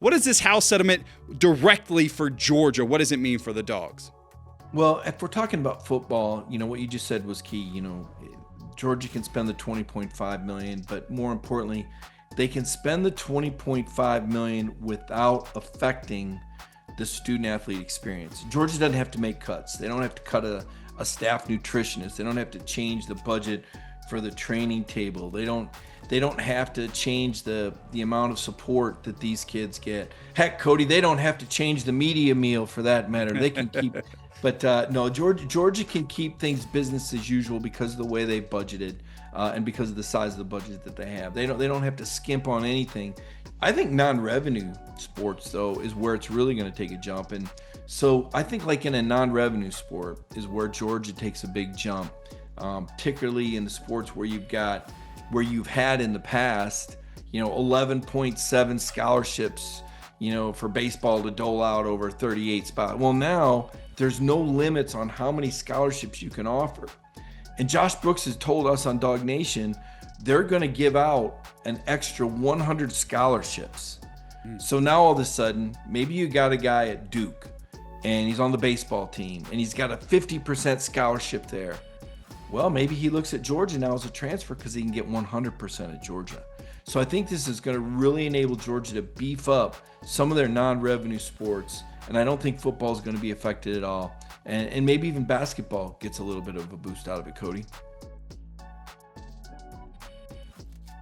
what does this House settlement directly for Georgia? What does it mean for the Dogs? Well, if we're talking about football, what you just said was key. Georgia can spend the $20.5 million, but more importantly, they can spend the $20.5 million without affecting the student-athlete experience. Georgia doesn't have to make cuts. They don't have to cut a staff nutritionist. They don't have to change the budget for the training table. They don't have to change the amount of support that these kids get. Heck, Cody, they don't have to change the media meal for that matter. They can keep, but no, Georgia can keep things business as usual because of the way they budgeted and because of the size of the budget that they have. They don't have to skimp on anything. I think non-revenue sports though is where it's really going to take a jump, and so I think like in a non-revenue sport is where Georgia takes a big jump, particularly in the sports where you've had in the past, 11.7 scholarships, for baseball to dole out over 38 spots. Well, now there's no limits on how many scholarships you can offer. And Josh Brooks has told us on DawgNation, they're going to give out an extra 100 scholarships. So now all of a sudden, maybe you got a guy at Duke and he's on the baseball team and he's got a 50% scholarship there. Well, maybe he looks at Georgia now as a transfer because he can get 100% at Georgia. So I think this is going to really enable Georgia to beef up some of their non-revenue sports, and I don't think football is going to be affected at all. And maybe even basketball gets a little bit of a boost out of it, Cody.